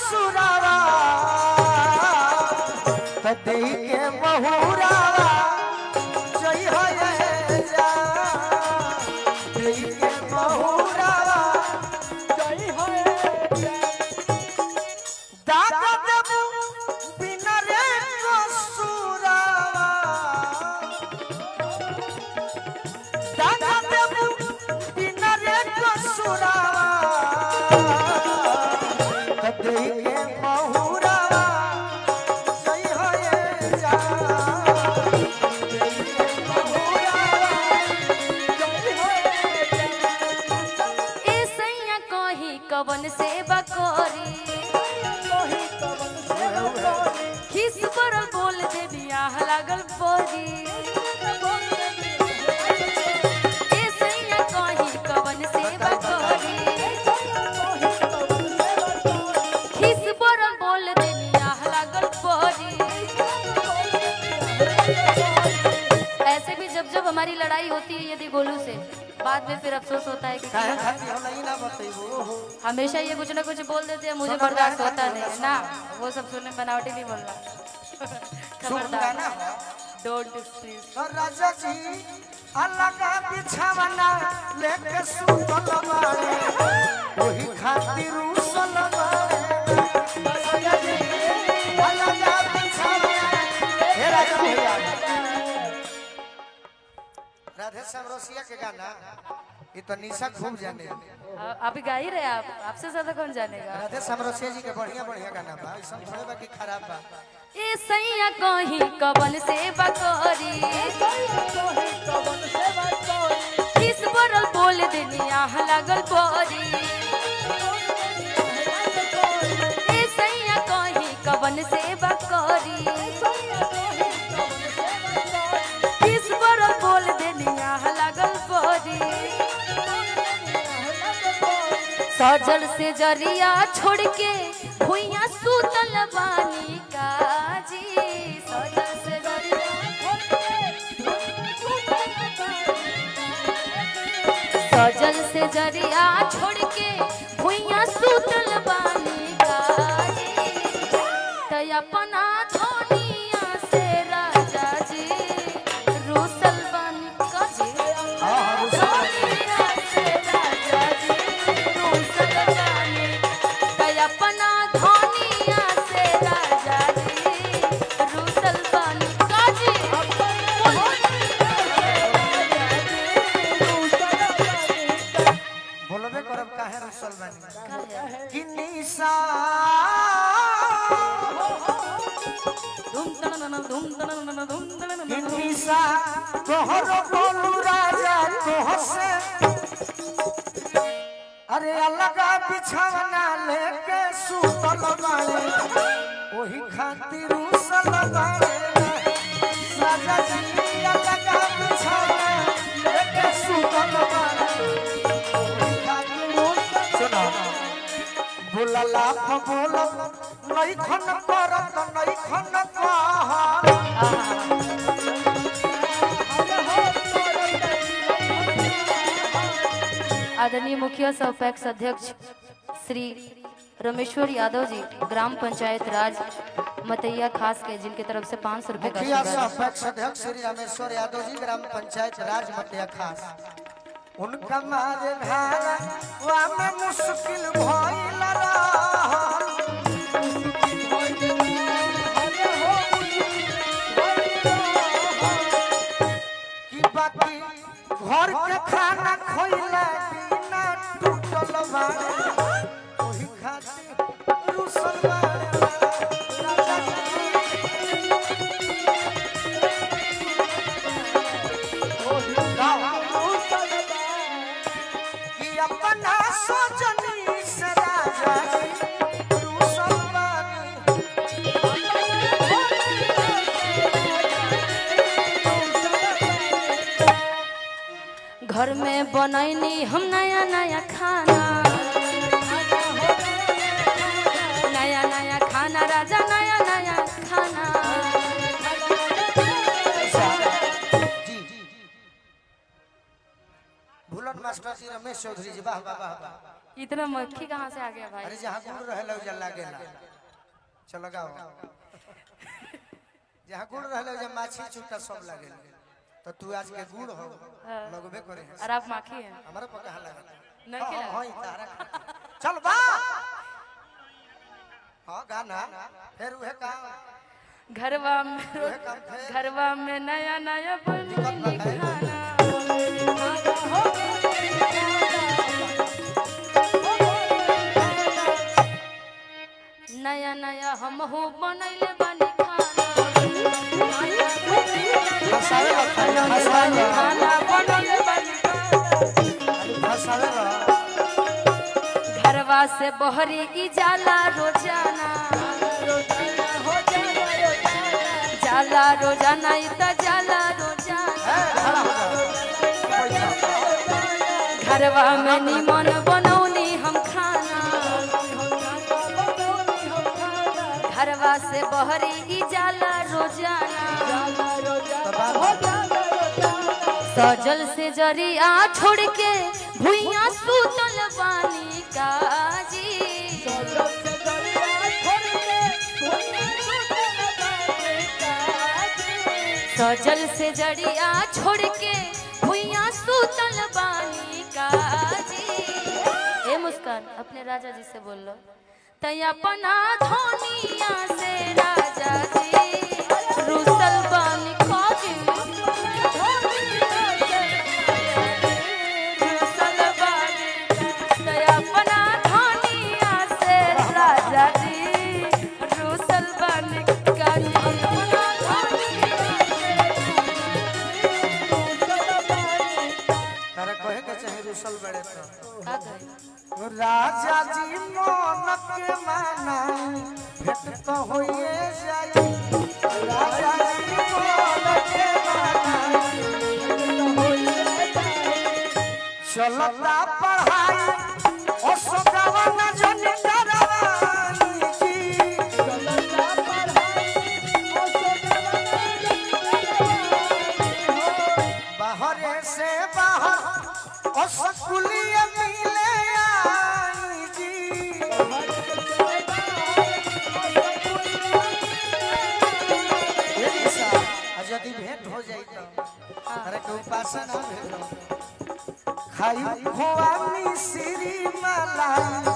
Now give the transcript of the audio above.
सुरावा कदे के बहुरावा जय हो जा दे के बहुरावा जय हो दादा देबू बिना रे सुरावा दादा देबू बिना रे सुरावा कदे के बहुरावा जय हो जा दे के बहुरावा जय हो ए सैया कही कवन से बकोरी खिस पर बोल दे बियाह लागल पोरी ए सैया कही कवन से बकोरी खिस पर बोल दे बियाह लागल पोरी ऐसे भी जब जब हमारी लड़ाई होती है यदि गोलू से बाद में फिर अफसोस होता है कि काहे खाती हम नहीं ना बतेबो हमेशा ये कुछ ना कुछ बोल देते हैं मुझे बर्दाश्त होता नहीं ना वो सब सुनने बनावटी नहीं बोलना खबरदार गाना डोंट स्पीक राजा जी अल्लाह का बिछावना लेके सुतल बाड़े वही खातिर उसल बाड़े राजा जी अल्लाह का बिछावना हे राजा भैया राधे श्याम रसिया के गाना ये तो निशा खूब जाने आप ही गा ही रहे आप आपसे ज्यादा कौन जानेगा राधे श्याम रसिया जी के बढ़िया बढ़िया गाना बा ऐसा थोड़े बा कि खराब बा ए सैया कहीं कवन से बकोरी किस बरल बोल देनी आह लागल पोरी ए सैया कहीं कवन से बकोरी किस बरल बोल देनी आह लागल पोरी सजल से जरिया छोड़ के भुइया सूतल बानी काजी सजल से जरिया सजल से जरिया छोड़ के भुइया सूतल बानी काजी तय अपना धोनिया से राजा जी रूसल बानी काजी धोनिया से राजा जी रूसल बानी तय अपना धोनिया से राजा जी रूसल बानी काजी बोलबे करब काहे रुसल बानी कि निशा धूम तनन धूम तनन धूम तनन कि निशा तोहर बोलू राजा तोहसे अरे अलगा बिछावना लेके सुतल बाड़े ओही खातिर उसल बाड़े राजा जी अलगा बिछावना लेके सुतल बाड़े ओही खातिर उसल सुना बोलला बोलब नहीं खन करत नहीं खन कहा आदरणीय मुखिया सह पैक्स अध्यक्ष श्री रमेश्वर यादव जी ग्राम पंचायत राज मतैया खास के जिनके तरफ से 500 रुपए का मुखिया आशीर्वाद। सह पैक्स अध्यक्ष श्री रामेश्वर यादव जी ग्राम पंचायत राज मतिया खास उनका मारे धारा वा में मुश्किल भइल कि बाकी घर के खाना खोइला बिना टूटल बाड़े ओही खातिर रुसल बाड़े राजा जी कि अपना सोचनी से राजा जी रुसल बाड़े घर में बनैनी हम नया नया खाना नया नया खाना राजा नया नया खाना भूलन मास्टर जी रमेश चौधरी जी वाह वाह वाह वाह इतना मक्खी कहाँ से आ गया भाई? अरे जहाँ गुड़ रहे लो जल लागे ना। चलो गाओ। जहाँ गुड़ रहे लो जब माछी चुट्टा सब लागे। तो तू आज के गुड़ हो लगबे करे। और आप माखी हैं? हमारे पर कहाँ लगा? नहीं के लगा? हाँ इतारा। चल बा। हाँ गाना फिर वह काम घरवा में नया नया बनी खाना नया नया हम हो बनैले बनी खाना बनैले बनी घरवा से बहरी ई जाला रोजाना जाला रोजाना इता जाला रोजाना घरवा में निमन बनौनी हम खाना घरवा से बहरी ई जाला रोजाना सजल से जरिया छोड़ के भुइया सुतल बानी काजी सजल से जरिया छोड़ के भुइया सुतल बानी काजी। ए मुस्कान अपने राजा जी से बोल लो तय अपना धोनिया से राजा जी रुसल बानी काजी रुसल बानी तय अपना धोनिया से राजा जी रुसल बानी काजी रुसल बड़े तो का कहे राजा जी मन के माना भेट तो होइए जाई राजा जी मन के माना चलता पढ़ाई ओ सदावा न जनी डरवानी जी चलता पढ़ाई ओ सदावा बाहर से बाहर ओ सकुलिया मिले आई जी यदि भेंट हो जाई तो अरे के उपासना भेट खाई खोआ मिश्री मलाई